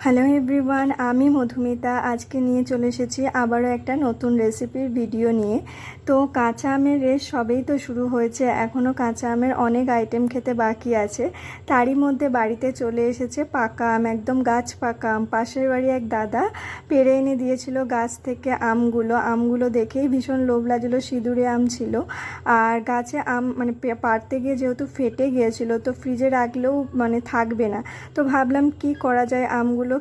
Hello everyone, আমি মধুমিতা আজকে নিয়ে চলে এসেছি আবারও একটা নতুন রেসিপির ভিডিও নিয়ে। তো কাঁচা আমের রেস সবেই তো শুরু হয়েছে, এখনও কাঁচা আমের অনেক আইটেম খেতে বাকি আছে। তারই মধ্যে বাড়িতে চলে এসেছে পাকা আম, একদম গাছ পাকা আম। পাশের বাড়ি এক দাদা পেড়ে এনে দিয়েছিল গাছ থেকে আমগুলো দেখেই ভীষণ লোভ লাগছিল। সিঁদুরে আম ছিল, আর গাছে আম মানে পাড়তে গিয়ে যেহেতু ফেটে গিয়েছিল, তো ফ্রিজে রাখলেও থাকবে না। তো ভাবলাম কি করা যায়, আমগুলো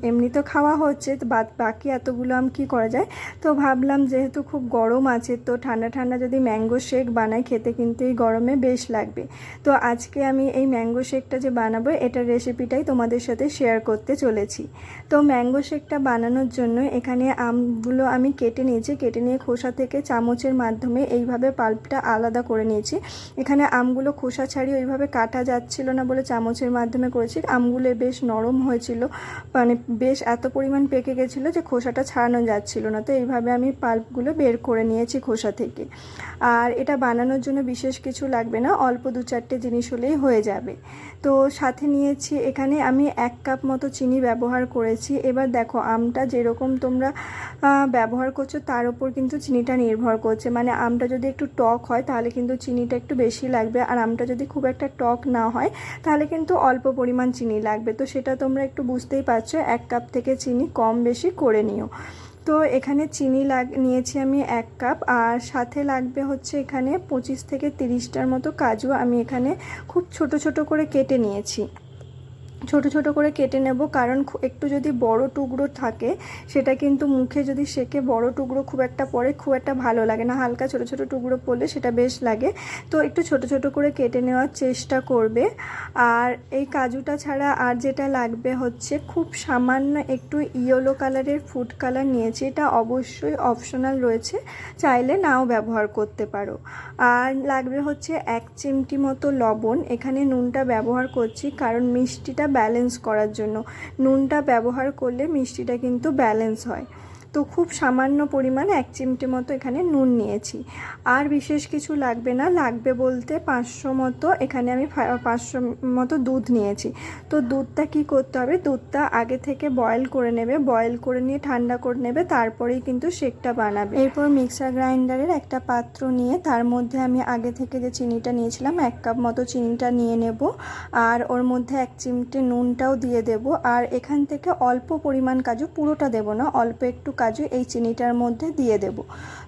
এমনি তো খাওয়া হচ্ছে, তো বাকি এতগুলো আম কি করা যায়। তো ভাবলাম যেহেতু খুব গরম আছে, তো ঠান্ডা ঠান্ডা যদি ম্যাঙ্গো শেক বানাই, খেতে কিন্তু এই গরমে বেশ লাগবে। তো আজকে আমি এই ম্যাঙ্গো শেকটা যে বানাবো, এটার রেসিপিটাই তোমাদের সাথে শেয়ার করতে চলেছি। তো ম্যাঙ্গো শেকটা বানানোর জন্য এখানে আমগুলো আমি কেটে নিয়েছি। কেটে নিয়ে খোসা থেকে চামচের মাধ্যমে এইভাবে পাল্পটা আলাদা করে নিয়েছি। এখানে আমগুলো খোসা ছাড়িয়ে ওইভাবে কাটা যাচ্ছিল না বলে চামচের মাধ্যমে করেছি। আমগুলো বেশ নরম হয়েছিল, বেশ এত পরিমাণ পেকে গেছিলো যে খোসাটা ছাড়ানো যাচ্ছিল না। তো এইভাবে আমি পাল্পগুলো বের করে নিয়েছি খোসা থেকে। আর এটা বানানোর জন্য বিশেষ কিছু লাগবে না, অল্প 2-4টে জিনিস হলেই হয়ে যাবে। তো সাথে নিয়েছি এখানে আমি 1 কাপ মতো চিনি ব্যবহার করেছি। এবার দেখো, আমটা যেরকম তোমরা ব্যবহার করছো তার উপর কিন্তু চিনিটা নির্ভর করছে। আমটা যদি একটু টক হয় তাহলে কিন্তু চিনিটা একটু বেশি লাগবে, আর আমটা যদি খুব একটা টক না হয় তাহলে কিন্তু অল্প পরিমাণ চিনি লাগবে। তো সেটা তোমরা একটু বুঝতেই পারছো, 1 কাপ থেকে চিনি কম বেশি করে নিও। তো এখানে চিনি নিয়েছি আমি 1 কাপ, আর সাথে লাগবে হচ্ছে এখানে 25 থেকে 30টার মতো কাজু। আমি এখানে খুব ছোট ছোট করে কেটে নিয়েছি। ছোট ছোট করে কেটে নেব, কারণ একটু যদি বড় টুকরো থাকে সেটা কিন্তু মুখে যদি সেকে বড় টুকরো খুব একটা পড়ে, খুব একটা ভালো লাগে না। হালকা ছোট ছোট টুকরো পড়লে সেটা বেশ লাগে। তো একটু ছোট ছোট করে কেটে নেওয়ার চেষ্টা করবে। আর এই কাজুটা ছাড়া আর যেটা লাগবে হচ্ছে খুব সামান্য একটু ইয়েলো কালারের ফুড কালার নিয়েছি। এটা অবশ্যই অপশনাল রয়েছে, চাইলে নাও ব্যবহার করতে পারো। আর লাগবে হচ্ছে 1 চিমটি মতো লবণ। এখানে নুনটা ব্যবহার করছি কারণ মিষ্টিটা ব্যালেন্স করার জন্য। নুনটা ব্যবহার করলে মিষ্টিটা কিন্তু ব্যালেন্স হয়। তো খুব সামান্য পরিমাণে 1 চিমটি মতো এখানে নুন নিয়েছি। আর বিশেষ কিছু লাগবে না, লাগবে বলতে 500 মতো, এখানে আমি 500 মতো দুধ নিয়েছি। তো দুধটা কি করতে হবে, দুধটা আগে থেকে বয়েল করে নেবে, বয়েল করে নিয়ে ঠান্ডা করে নেবে, তারপরেই কিন্তু শেকটা বানাবে। এরপর মিক্সার গ্রাইন্ডারের একটা পাত্র নিয়ে তার মধ্যে আমি আগে থেকে যে চিনিটা নিয়েছিলাম 1 কাপ মতো চিনিটা নিয়ে নেব, আর ওর মধ্যে 1 চিমটি নুনটাও দিয়ে দেব। আর এখান থেকে অল্প পরিমাণ কাজু, পুরোটা দেব না, অল্প একটু কাজু এই চিনিটার মধ্যে দিয়ে দেব।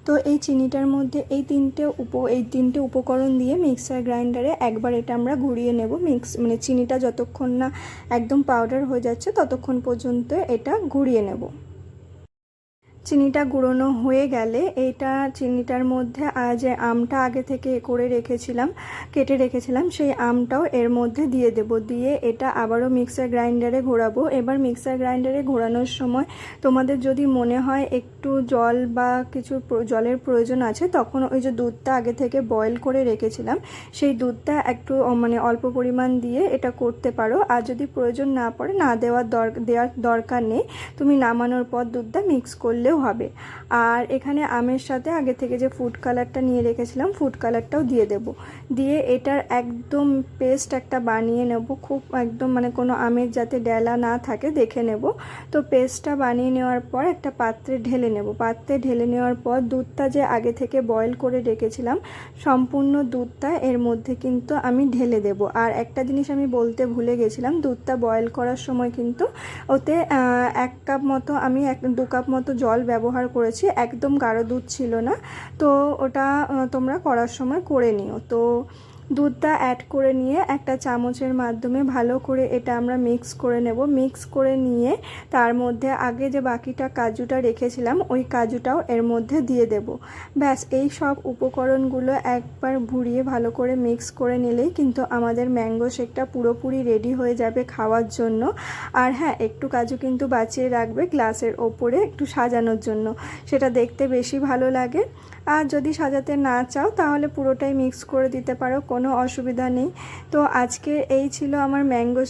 তো এই চিনিটার মধ্যে এই তিনটে উপকরণ দিয়ে মিক্সার গ্রাইন্ডারে একবার এটা আমরা ঘুরিয়ে নেব। চিনিটা যতক্ষণ না একদম পাউডার হয়ে যাচ্ছে ততক্ষণ পর্যন্ত এটা ঘুরিয়ে নেব। চিনিটা গুঁড়োনো হয়ে গেলে এইটা চিনিটার মধ্যে যে আমটা আগে থেকে কেটে রেখেছিলাম সেই আমটাও এর মধ্যে দিয়ে দেব। দিয়ে এটা আবারও মিক্সার গ্রাইন্ডারে ঘোরাবো। এবার মিক্সার গ্রাইন্ডারে ঘোরানোর সময় তোমাদের যদি মনে হয় একটু জল বা কিছু জলের প্রয়োজন আছে, তখন ওই যে দুধটা আগে থেকে বয়েল করে রেখেছিলাম সেই দুধটা একটু অল্প পরিমাণ দিয়ে এটা করতে পারো। আর যদি প্রয়োজন না পড়ে, না দেওয়ার দরকার নেই, তুমি নামানোর পর দুধটা মিক্স করলেও হবে। আর এখানে আমের সাথে আগে থেকে যে ফুড কালারটা নিয়ে রেখেছিলাম, ফুড কালারটাও দিয়ে দেব। দিয়ে এটার একদম পেস্ট একটা বানিয়ে নেব, খুব একদম কোনো আমের যাতে ডেলা না থাকে দেখে নেব। তো পেস্টটা বানিয়ে নেওয়ার পর একটা পাত্রে ঢেলে নেব। পাত্রে ঢেলে নেওয়ার পর দুধটা যে আগে থেকে বয়েল করে রেখেছিলাম, সম্পূর্ণ দুধটা এর মধ্যে কিন্তু আমি ঢেলে দেব। আর একটা জিনিস আমি বলতে ভুলে গেছিলাম, দুধটা বয়েল করার সময় কিন্তু ওতে 1 কাপ মতো আমি 2 কাপ মতো জল ব্যবহার করেছি, একদম গাঢ় দুধ ছিল না। তো ওটা তোমরা করার সময় করে নিও। তো দুধটা অ্যাড করে নিয়ে একটা চামচের মাধ্যমে ভালো করে এটা আমরা মিক্স করে নেব। মিক্স করে নিয়ে তার মধ্যে আগে যে বাকিটা কাজুটা রেখেছিলাম ওই কাজুটাও এর মধ্যে দিয়ে দেব। ব্যাস, এই সব উপকরণগুলো একবার ঘুরিয়ে ভালো করে মিক্স করে নিলেই কিন্তু আমাদের ম্যাঙ্গো শেকটা পুরোপুরি রেডি হয়ে যাবে খাওয়ার জন্য। আর হ্যাঁ, একটু কাজু কিন্তু বাঁচিয়ে রাখবে গ্লাসের ওপরে একটু সাজানোর জন্য, সেটা দেখতে বেশি ভালো লাগে। আর যদি সাজাতে না চাও তাহলে পুরোটাই মিক্স করে দিতে পারো, কোনো অসুবিধা নেই। তো আজকে এই ছিল আমার ম্যাঙ্গো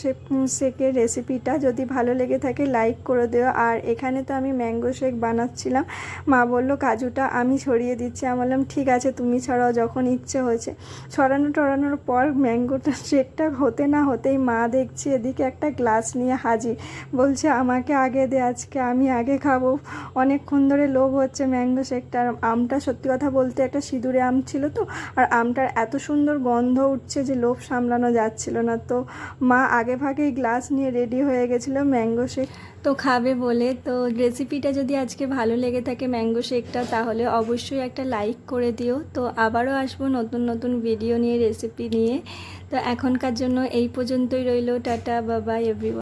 শেকের রেসিপিটা। যদি ভালো লেগে থাকে লাইক করে দিও। আর এখানে তো আমি ম্যাঙ্গো শেক বানাচ্ছিলাম, মা বলল কাজুটা আমি ছড়িয়ে দিচ্ছি। আমি বললাম ঠিক আছে তুমি ছড়াও, যখন ইচ্ছে হয়েছে। ছড়ানোর পর ম্যাঙ্গোটা শেকটা হতে না হতেই মা দেখছি এদিকে একটা গ্লাস নিয়ে হাজির, বলছে আমাকে আগে দে, আজকে আমি আগে খাবো। অনেকক্ষণ ধরে লোভ হচ্ছে ম্যাঙ্গো শেকটা। আর আমটা সত্যি কথা বলতে একটা সিঁদুরে আম ছিল তো, আর আমটার এত সুন্দর গন্ধ উঠছে যে লোভ সামলানো যাচ্ছিল না। তো মা আগে ভাগেই গ্লাস নিয়ে রেডি হয়ে গেছিলো ম্যাঙ্গো শেক তো খাবে বলে। তো রেসিপিটা যদি আজকে ভালো লেগে থাকে ম্যাঙ্গো শেকটা, তাহলে অবশ্যই একটা লাইক করে দিও। তো আবারও আসবো নতুন নতুন ভিডিও নিয়ে, রেসিপি নিয়ে। তো এখনকার জন্য এই পর্যন্তই রইলো। Tata, bye bye everyone.